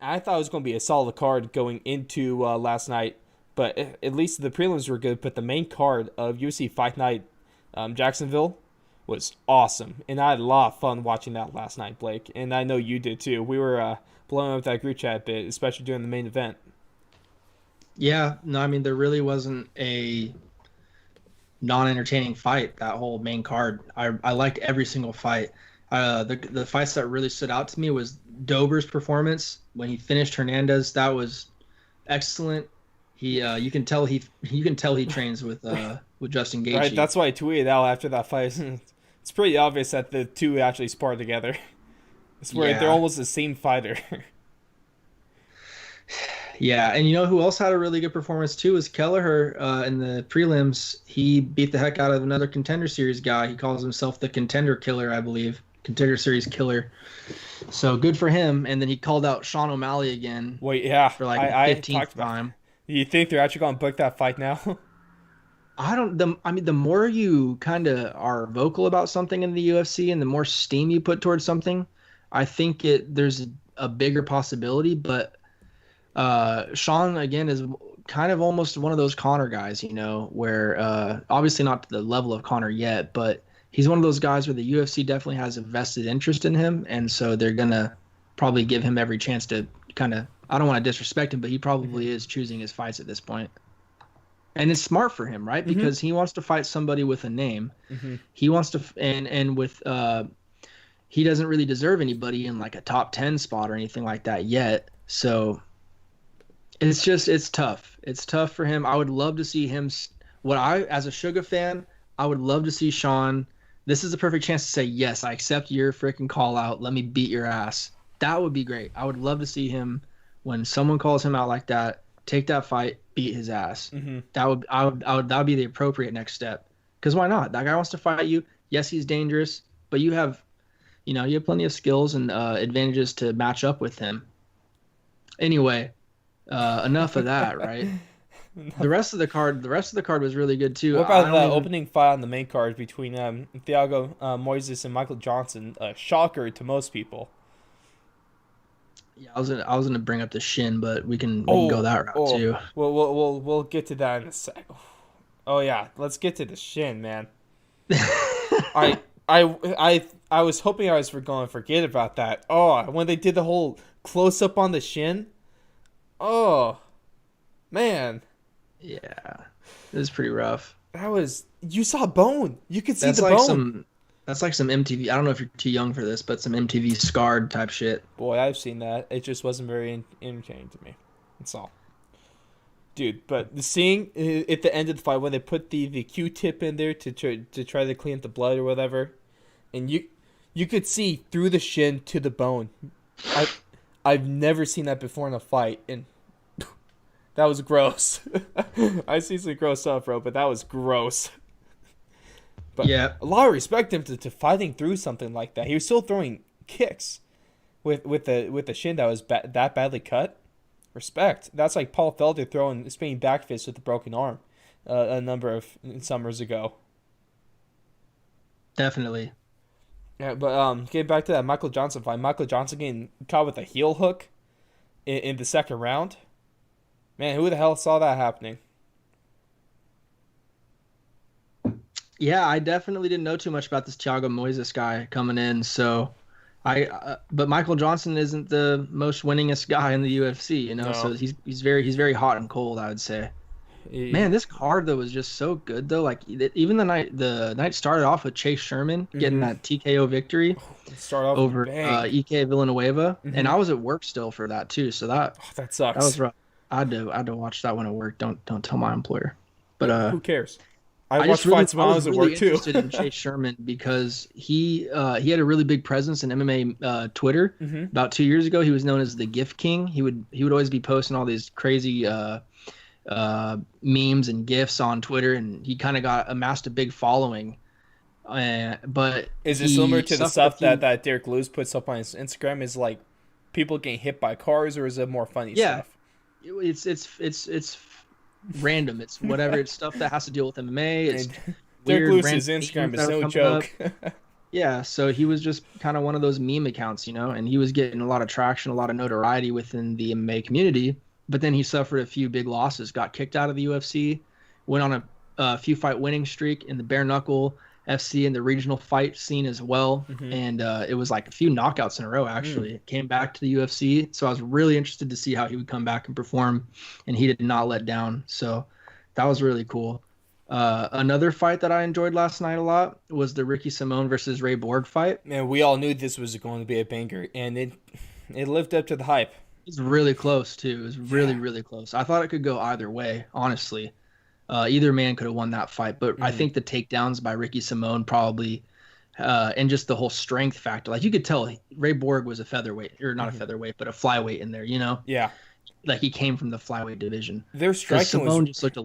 I thought it was going to be a solid card going into last night, but at least the prelims were good. But the main card of UFC Fight Night Jacksonville was awesome, and I had a lot of fun watching that last night, Blake. And I know you did too. We were blowing up that group chat a bit, especially during the main event. Yeah, no, I mean there really wasn't a non-entertaining fight that whole main card. I liked every single fight. The fights that really stood out to me was Dober's performance when he finished Hernandez. That was excellent. He you can tell he trains with Justin Right, Gaethje. that's why I tweeted out after that fight. It's pretty obvious that the two actually sparred together. I swear they're Yeah, almost the same fighter. yeah, and you know who else had a really good performance too was Kelleher in the prelims. He beat the heck out of another contender series guy. He calls himself the contender killer, I believe. Contender series killer. So good for him. And then he called out Sean O'Malley again Wait, yeah, for like the I talked 15th about. time. You think they're actually gonna book that fight now? I mean, the more you kind of are vocal about something in the UFC and the more steam you put towards something, I think there's a bigger possibility. But Sean again is kind of almost one of those Connor guys, where obviously not to the level of Connor yet, but he's one of those guys where the UFC definitely has a vested interest in him, and so they're gonna probably give him every chance to kind of. I don't want to disrespect him, but he Mm-hmm. probably is choosing his fights at this point. And it's smart for him, right? Mm-hmm. Because he wants to fight somebody with a name. Mm-hmm. He wants to, and with he doesn't really deserve anybody in like a top 10 spot or anything like that yet. So it's tough. It's tough for him. I would love to see him. What I, as a Sugar fan, I would love to see Sean. This is a perfect chance to say yes. I accept your freaking call out. Let me beat your ass. That would be great. I would love to see him when someone calls him out like that. Take that fight, beat his ass. Mm-hmm. That would be the appropriate next step. Because why not? That guy wants to fight you. Yes, he's dangerous, but you have plenty of skills and advantages to match up with him. Anyway, enough of that, right? The rest of the card was really good too. What I about the don't even. opening fight on the main card between Thiago Moises and Michael Johnson? Shocker to most people. Yeah, I was gonna bring up the shin, but we can go Oh, that route oh, too. we'll get to that in a sec. Oh yeah, let's get to the shin, man. I I was hoping I was going to forget about that. Oh, when they did the whole close up on the shin. Oh man, Yeah, it was pretty rough. that was you saw bone. You could see That's the like bone. some that's like some MTV. I don't know if you're too young for this, but some MTV scarred type shit. Boy, I've seen that. It just wasn't very entertaining to me. That's all, dude. But the seeing at the end of the fight when they put the Q-tip in there to try to clean up the blood or whatever, and you could see through the shin to the bone. I I've never seen that before in a fight, and that was gross. I see some gross stuff, bro, but that was gross. But Yeah, a lot of respect him to fighting through something like that. He was still throwing kicks with the shin that was that badly cut. Respect. That's like Paul Felder throwing spinning back fists with a broken arm a number of summers ago. definitely. Yeah, but getting back to that Michael Johnson fight, Michael Johnson getting caught with a heel hook in the second round. Man, who the hell saw that happening? Yeah, I definitely didn't know too much about this Thiago Moises guy coming in. So but Michael Johnson isn't the most winningest guy in the UFC, So No, he's very hot and cold, I would say. he, Man, this card though was just so good though. Like even the night started off with Chase Sherman getting mm-hmm. that TKO victory Start off with a over bang. EK Villanueva, and Mm-hmm. I was at work still for that too. So Oh, that that was sucks. rough. I had to watch that one at work. Don't tell my employer. But Who cares? I watched fights I when I was was at really work too. interested in Chase Sherman because he had a really big presence in MMA Twitter. Mm-hmm. About 2 years ago, he was known as the Gift King. He would always be posting all these crazy memes and gifs on Twitter, and he kind of got amassed a big following. But Is it similar he to the suffered a stuff few. that Derek Lewis puts up on his Instagram? Is like people getting hit by cars, or is it more funny Yeah, stuff? it's random. It's whatever. It's stuff that has to deal with MMA. It's And Derek weird random Lewis's memes Instagram that is are no coming up. joke. Yeah, so he was just kind of one of those meme accounts, and he was getting a lot of traction, a lot of notoriety within the MMA community. But then he suffered a few big losses, got kicked out of the UFC, went on a few fight winning streak in the bare knuckle FC and the regional fight scene as well. Mm-hmm. And it was like a few knockouts in a row, Mm. actually. Came back to the UFC. So I was really interested to see how he would come back and perform. And he did not let down. So that was really cool. Another fight that I enjoyed last night a lot was the Ricky Simone versus Ray Borg fight. Man, we all knew this was going to be a banger, and it lived up to the hype. It was really close too. It was really, Yeah. really close. I thought it could go either way, honestly. Either man could have won that fight, but I Mm-hmm. think the takedowns by Ricky Simone probably, and just the whole strength factor. Like you could tell Ray Borg was a featherweight, or not a Mm-hmm. featherweight, but a flyweight in there. Yeah, Like he came from the flyweight division. their Because striking was Simone just looked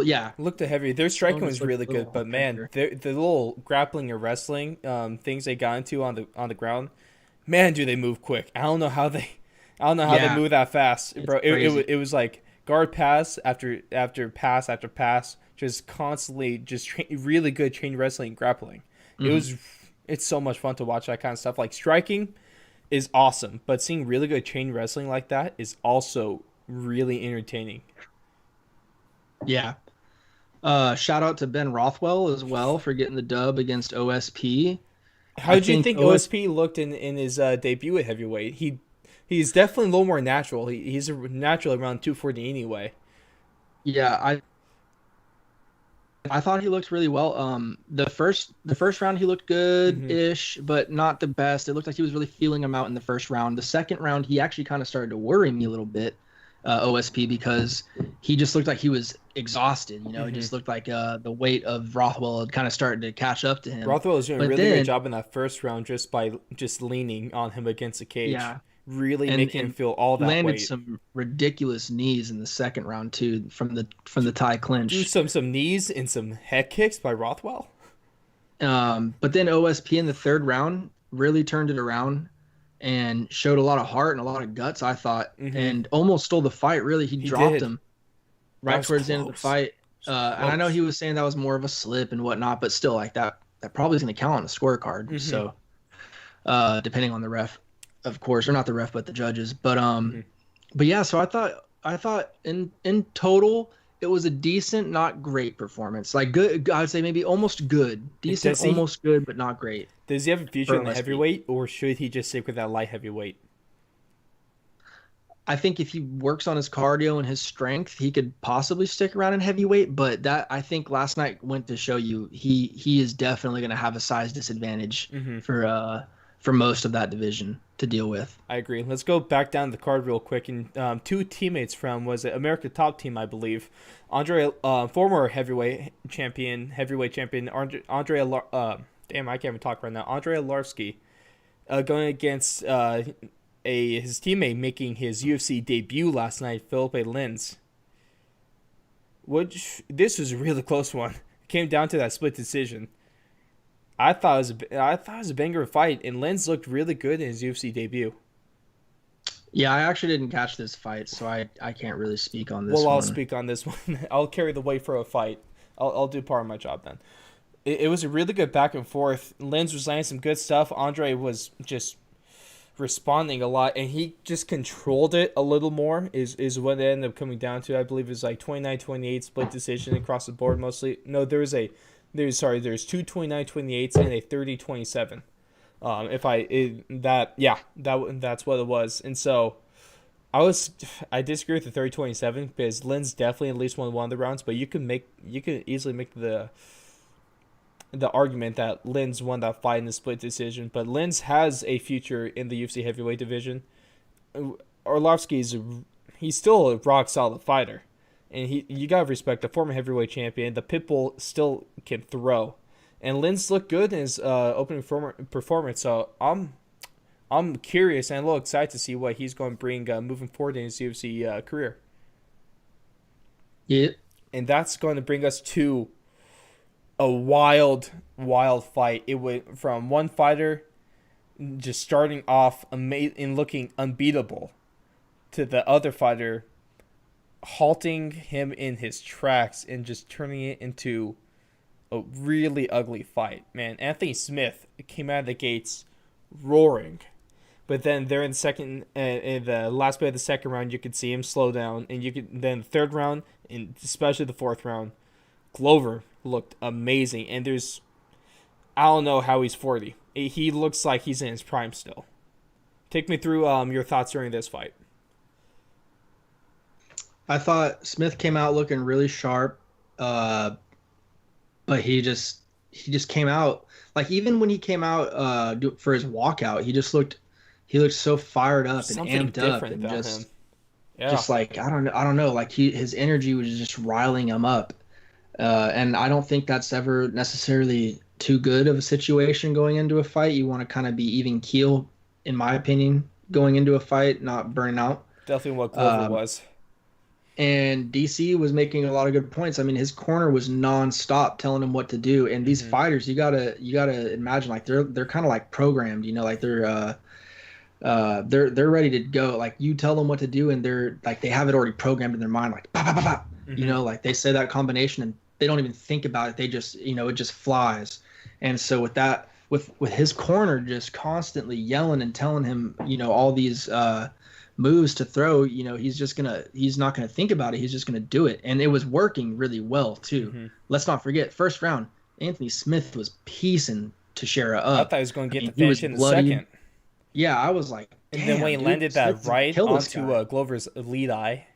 yeah, looked a heavy. Their Simone striking just was looked really a little good, but man, heavier. the little grappling or wrestling things they got into on the ground, man, do they move quick? I don't know how they Yeah, move that fast, it's bro. crazy. It was like guard pass after pass after pass, just constantly really good chain wrestling and grappling. It Mhm. was it's so much fun to watch that kind of stuff. Like striking is awesome, but seeing really good chain wrestling like that is also really entertaining. Yeah. Shout out to Ben Rothwell as well for getting the dub against OSP. How I did you think think OS, OSP looked in his debut at heavyweight? He's definitely a little more natural. He's a natural around 240 anyway. yeah, I thought he looked really well. The first round he looked Hmm. good-ish, but not the best. It looked like he was really feeling him out in the first round. The second round, he actually kind of started to worry me a little bit, OSP, because he just looked like he was exhausted. It Hmm. just looked like the weight of Rothwell had kind of started to catch up to him. Rothwell was doing a But really great then, job in that first round just by just leaning on him against the cage, yeah, really and making him and feel all that landed weight. some ridiculous knees in the second round too from the tie Do clinch. some knees and some head kicks by Rothwell. But then OSP in the third round really turned it around and showed a lot of heart and a lot of guts, I thought, Hmm. and almost stole the fight. Really, he He dropped did. him That right was towards the end of the close. fight. It was And I know close. he was saying that was more of a slip and whatnot, but still, like that probably is going to count on the scorecard. Hmm. So, depending on the ref, of course, or not the ref, but the judges. Hmm. But yeah, so I thought in total it was a decent, not great performance. Like good, I'd say maybe almost good, decent, Does he almost good, but not great does he have a future for in the OSP. heavyweight, or should he just stick with that light heavyweight? I think if he works on his cardio and his strength, he could possibly stick around in heavyweight. But that I think last night went to show you he is definitely going to have a size disadvantage Hmm. for most of that division to deal with. I agree. Let's go back down the card real quick. And two teammates from was it America Top Team, I believe. Andre, former heavyweight champion damn, I can't even talk right now. Andre Alarski, going against his teammate making his UFC debut last night, Felipe Lins. Which this was a really close one. It came down to that split decision. I thought it was a banger fight, and Lins looked really good in his UFC debut. Yeah, I actually didn't catch this fight, so I can't really speak on Well, this I'll one. speak on this one. I'll carry the weight for a fight. I'll do part of my job then. It was a really good back and forth. Lins was landing some good stuff. Andre was just responding a lot, and he just controlled it a little more. Is what it ended up coming down to. I believe it was like 29-28 split decision across the board mostly. No, there's two 29-28s and a 30-27. If I it, that yeah that's what it was, and so I disagree with the 30-27 because Lynn's definitely at least won one of the rounds, but you can easily make the argument that Lynn's won that fight in the split decision. But Lynn's has a future in the UFC heavyweight division. Orlovsky's he's still a rock solid fighter, and you gotta respect the former heavyweight champion. The pitbull still can throw, and Lynn's looked good in his opening performance. So I'm curious and a little excited to see what he's going to bring moving forward in his UFC career. Yeah, And that's going to bring us to a wild fight. It went from one fighter just starting off and looking unbeatable to the other fighter halting him in his tracks and just turning it into a really ugly fight, man. Anthony Smith came out of the gates roaring, but then there in the last bit of the second round, you could see him slow down, and you could then the third round and especially the fourth round, Glover looked amazing. And I don't know how he's 40. He looks like he's in his prime still. Take me through your thoughts during this fight. I thought Smith came out looking really sharp, but he just came out like even when he came out for his walkout, he looked so fired up and Something amped up different and about just him. Yeah. just like I don't know like his energy was just riling him up. And I don't think that's ever necessarily too good of a situation going into a fight. You want to kind of be even keel, in my opinion, going into a fight, not burning out. Definitely what Glover Um, was. and DC was making a lot of good points. I mean, his corner was nonstop telling him what to do. And these Mm-hmm. fighters, you gotta imagine like they're kind of like programmed, like they're ready to go. Like you tell them what to do, and they're like they have it already programmed in their mind, like bah, bah, bah, bah. Mm-hmm. Like they say that combination and they don't even think about it. They just it just flies. And so with that, with his corner just constantly yelling and telling him, all these moves to throw, he's not gonna think about it. He's just gonna do it, and it was working really well too. Mm-hmm. Let's not forget, first round, Anthony Smith was piecing Teixeira I up. thought he was going to I get mean, the he was finish in the bloodied. second. Yeah, I was like, And damn, then when he dude, landed Smith's that gonna right kill this onto guy. Glover's lead eye.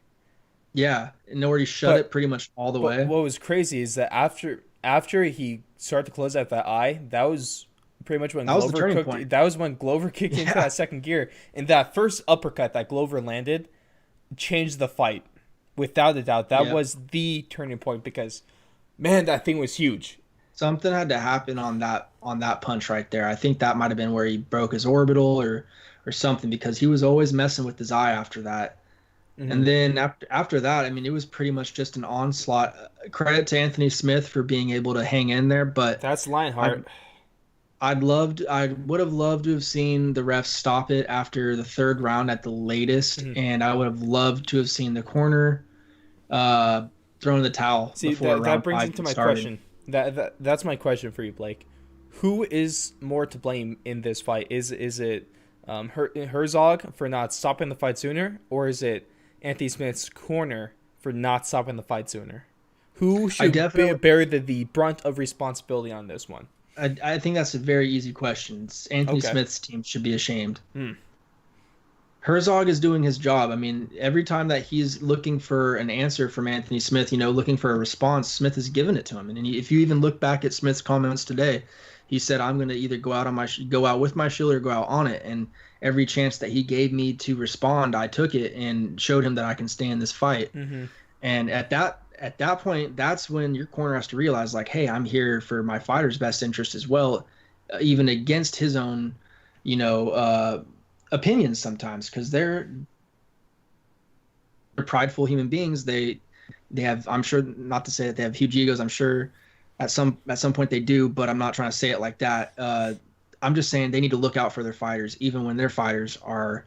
Yeah, and already shut But it pretty much all the but way. what was crazy is that after he started to close out that eye, that was pretty much when That was the Glover turning cooked. point. That was when Glover kicked into Yeah, that second gear, and that first uppercut that Glover landed changed the fight without a doubt. That yeah. was the turning point because, man, that thing was huge. Something had to happen on that punch right there. I think that might have been where he broke his orbital or something because he was always messing with his eye after that. Mm-hmm. And then after that, I mean, it was pretty much just an onslaught. Credit to Anthony Smith for being able to hang in there, but That's I'd Lionheart. I would have loved to have seen the refs stop it after the third round at the latest, Mm-hmm. and I would have loved to have seen the corner uh, throw in the towel See, before that round brings five into even my started. question. That's my question for you, Blake. Who is more to blame in this fight? Is it Herzog for not stopping the fight sooner, or is it Anthony Smith's corner for not stopping the fight sooner? Who I should definitely, bear the brunt of responsibility on this one? I think that's a very easy question. Anthony Okay. Smith's team should be ashamed. Hmm. Herzog is doing his job. I mean, every time that he's looking for an answer from Anthony Smith, looking for a response, Smith has given it to him. And if you even look back at Smith's comments today, he said, "I'm going to either go out with my shield or go out on it." And every chance that he gave me to respond, I took it and showed him that I can stay in this fight. Mm-hmm. And at that point, that's when your corner has to realize, like, hey, I'm here for my fighter's best interest as well, even against his own, you know, opinions sometimes, because they're prideful human beings. They have, I'm sure, not to say that they have huge egos. I'm sure at some point they do, but I'm not trying to say it like that. I'm just saying they need to look out for their fighters, even when their fighters are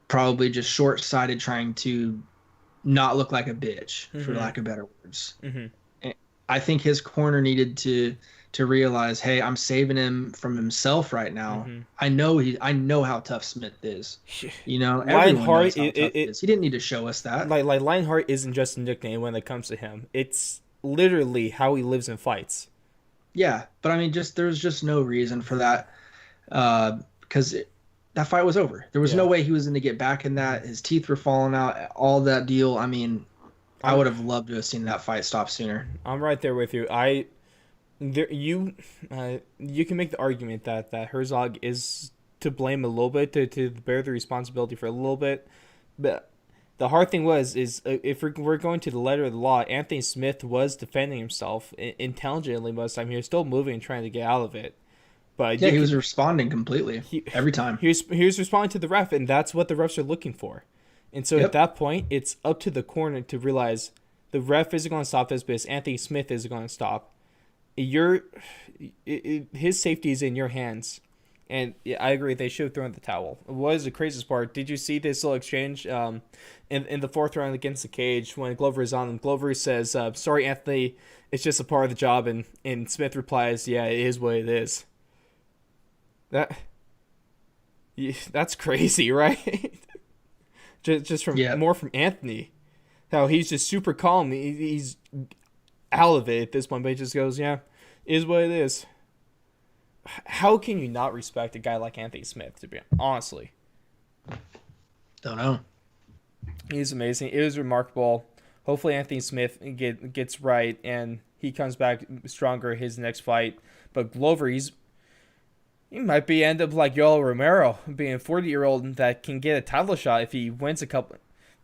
probably just short-sighted, trying to not look like a bitch, for Mm-hmm. lack of better words. Mm-hmm. And I think his corner needed to realize, hey, I'm saving him from himself right now. Mm-hmm. I know how tough Smith is. Everyone knows Lionheart, how tough he is. He didn't need to show us that. like Lionheart isn't just a nickname when it comes to him. It's literally how he lives and fights. Yeah, but I mean, there's just no reason for that, because that fight was over. There was no Yeah. way he was going to get back in that. His teeth were falling out, all that deal. I mean, I I'm would have loved to have seen that fight stop sooner. I'm right there with you. You can make the argument that Herzog is to blame a little bit to bear the responsibility for a little bit, but the hard thing is if we're going to the letter of the law, Anthony Smith was defending himself intelligently most of the time. He was still moving and trying to get out of it, but Yeah, you he could, was responding completely he every time. he was responding to the ref, and that's what the refs are looking for. And so at Yep. that point, it's up to the corner to realize the ref isn't going to stop this, but Anthony Smith isn't going to stop. His safety is in your hands. And yeah, I agree. They should have thrown the towel. What is the craziest part? Did you see this little exchange in the fourth round against the cage when Glover is on him? Glover says, "Sorry, Anthony, it's just a part of the job." And Smith replies, "Yeah, it is what it is." That yeah, that's crazy, right? just from Yeah. more from Anthony, how he's just super calm. He's out of it at this point, but he just goes, "Yeah, it is what it is." How can you not respect a guy like Anthony Smith? To be honestly, Don't know. he's amazing. It was remarkable. Hopefully, Anthony Smith gets right and he comes back stronger his next fight. But Glover, he might be end up like Yoel Romero, being a 40-year-old that can get a title shot if he wins a couple.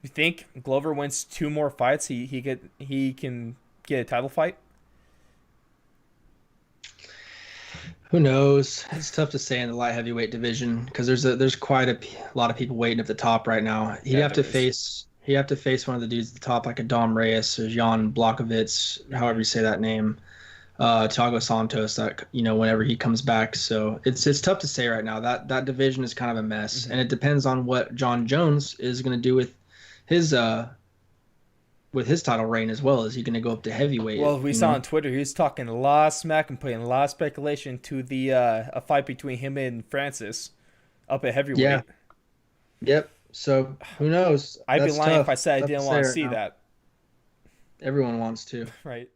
You think Glover wins two more fights, he can get a title fight? Who knows? It's tough to say in the light heavyweight division because there's quite a lot of people waiting at the top right now. Yeah, there is. He'd have to face one of the dudes at the top like a Dom Reyes or Jan Blachowicz, however you say that name. Thiago Santos, that whenever he comes back. So it's tough to say right now. That division is kind of a mess, and it depends on what John Jones is going to do his with his title reign as well. Is he going to go up to heavyweight? Well, we saw on Twitter he was talking a lot of smack and putting a lot of speculation to the a fight between him and Francis up at heavyweight. Yeah. Yep. So who knows? I'd be That's lying tough. if I said I Tough didn't say want to right see now. that. Everyone wants to. Right.